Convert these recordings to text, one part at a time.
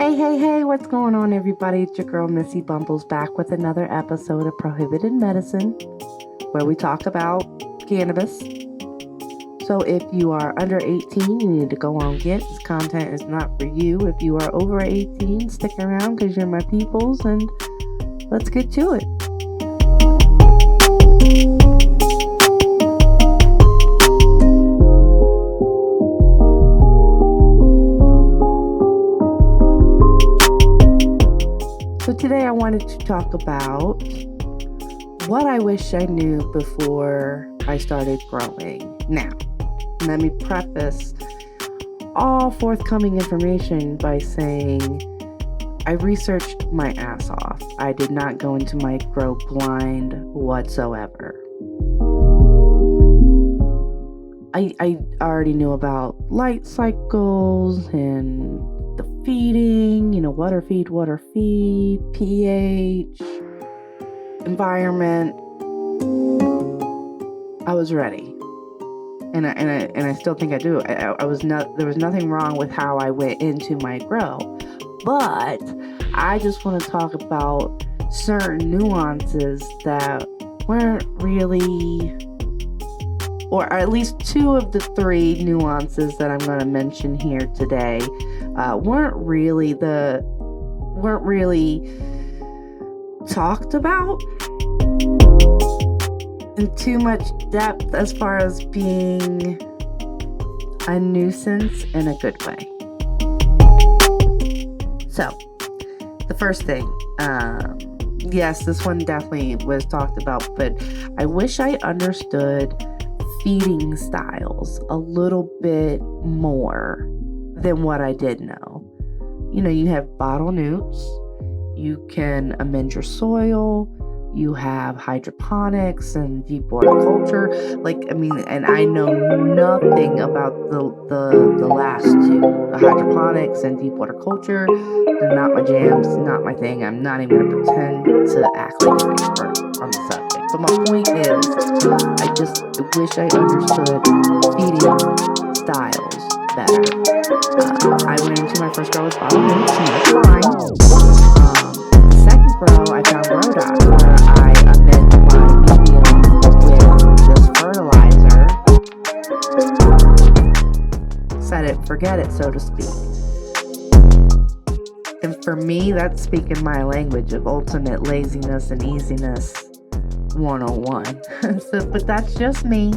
Hey, what's going on, everybody? It's your girl, Missy Bumbles, back with another episode of Prohibited Medicine, where we talk about cannabis. So if you are under 18, you need to go on get. This content is not for you. If you are over 18, stick around because you're my peoples, and let's get to it. So today I wanted to talk about what I wish I knew before I started growing. Now, let me preface all forthcoming information by saying I researched my ass off. I did not go into my grow blind whatsoever. I already knew about light cycles and the feeding, water feed, pH, environment. I was ready, and I still think I do. There was nothing wrong with how I went into my grow, but I just want to talk about certain nuances that weren't really, or at least two of the three nuances that I'm going to mention here today weren't really talked about in too much depth as far as being a nuisance in a good way. So, the first thing, yes, this one definitely was talked about, but I wish I understood feeding styles a little bit more than what I did know. You have bottle newts, you can amend your soil, you have hydroponics and deep water culture. And I know nothing about the last two. The hydroponics and deep water culture, they're not my jams, not my thing. I'm not even going to pretend to act like an expert on the subject. But my point is, I just wish I understood feeding styles better. I went into my first grow with bottle newts, and that's fine. Second grow, I found grow dots where I amend my medium with just fertilizer. Set it, forget it, so to speak. And for me, that's speaking my language of ultimate laziness and easiness 101. But that's just me.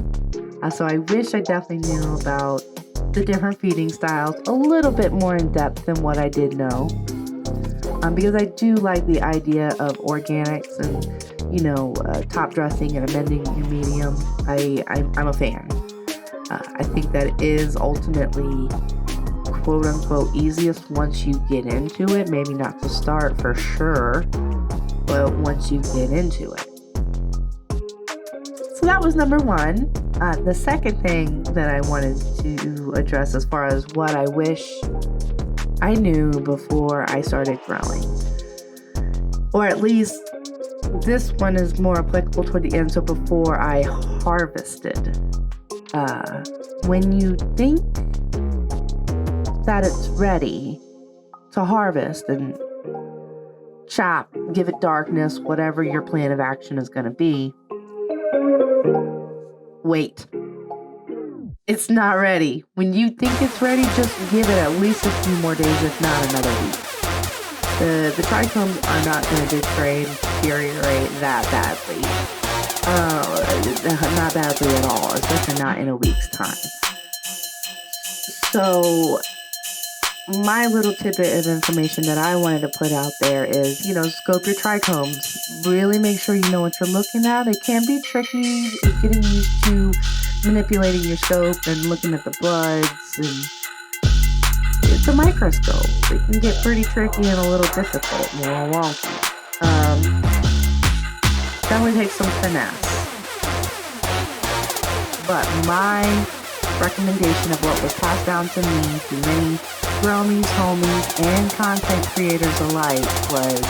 So I wish I definitely knew about the different feeding styles a little bit more in depth than what I did know. Because I do like the idea of organics and, top dressing and amending your medium. I'm a fan. I think that is ultimately quote unquote easiest once you get into it. Maybe not to start for sure, but once you get into it. So that was number one. The second thing that I wanted to address as far as what I wish I knew before I started growing, or at least this one is more applicable toward the end. So before I harvested, when you think that it's ready to harvest and chop, give it darkness, whatever your plan of action is going to be, wait. It's not ready. When you think it's ready, just give it at least a few more days, if not another week. The trichomes are not going to deteriorate that badly. Not badly at all, especially not in a week's time. So, my little tidbit of information that I wanted to put out there is, scope your trichomes. Really make sure you know what you're looking at. It can be tricky getting used to manipulating your scope and looking at the buds, and it's a microscope. It can get pretty tricky and a little difficult, a little wonky. Definitely takes some finesse. But my recommendation of what was passed down to me through many growmies, homies, and content creators alike was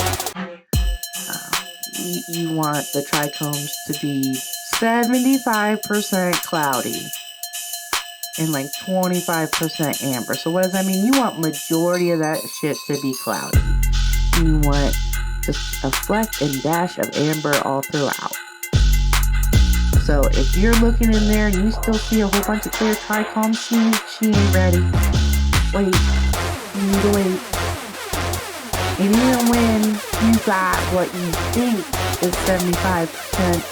you want the trichomes to be 75% cloudy. and like 25% amber. So what does that mean? You want majority of that shit to be cloudy. You want just a fleck and dash of amber all throughout. So if you're looking in there and you still see a whole bunch of clear trichome, she ain't ready. Wait. You need to wait. And even when you got what you think is 75%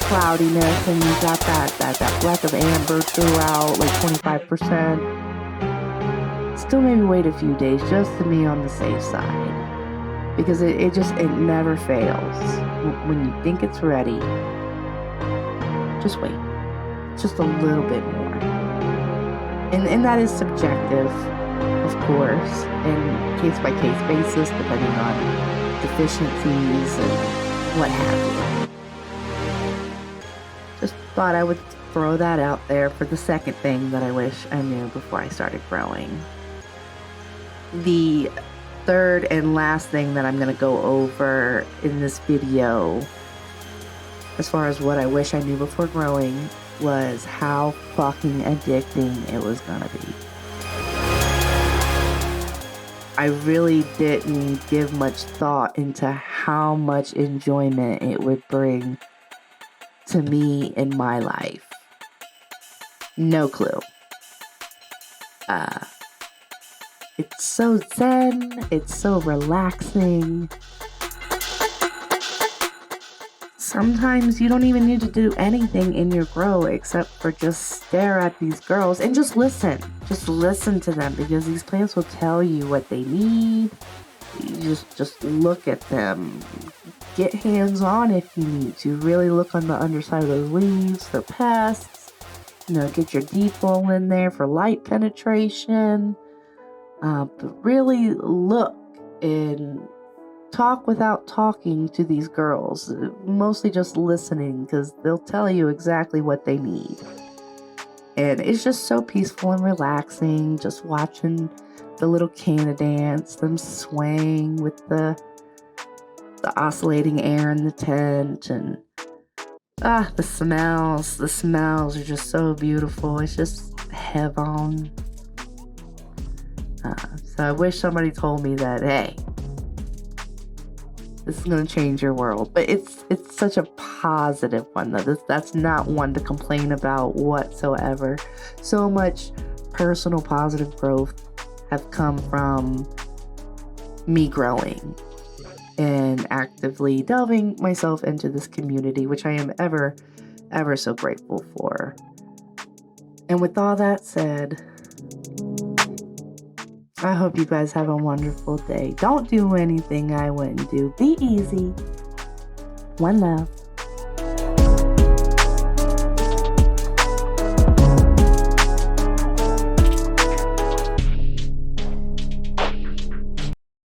cloudiness and you got that fleck of amber throughout, like 25%, still maybe wait a few days just to be on the safe side. Because it never fails. When you think it's ready, just wait. Just a little bit more. And that is subjective, of course, and case-by-case basis, depending on deficiencies and what have you. Just thought I would throw that out there for the second thing that I wish I knew before I started growing. The third and last thing that I'm going to go over in this video, as far as what I wish I knew before growing, was how fucking addicting it was going to be. I really didn't give much thought into how much enjoyment it would bring to me in my life. No clue. It's so zen, it's so relaxing. Sometimes you don't even need to do anything in your grow except for just stare at these girls and just listen. Just listen to them, because these plants will tell you what they need. You just look at them. Get hands-on if you need to. Really look on the underside of those leaves for pests. Get your depot in there for light penetration. But really look and talk without talking to these girls. Mostly just listening, because they'll tell you exactly what they need. And it's just so peaceful and relaxing, just watching the little canna dance, them swaying with the oscillating air in the tent, and the smells are just so beautiful. It's just heaven. So I wish somebody told me that, hey, this is going to change your world. But it's such a positive one, though. That's not one to complain about whatsoever. So much personal positive growth have come from me growing and actively delving myself into this community, which I am ever so grateful for. And with all that said, I hope you guys have a wonderful day. Don't do anything I wouldn't do. Be easy. One love.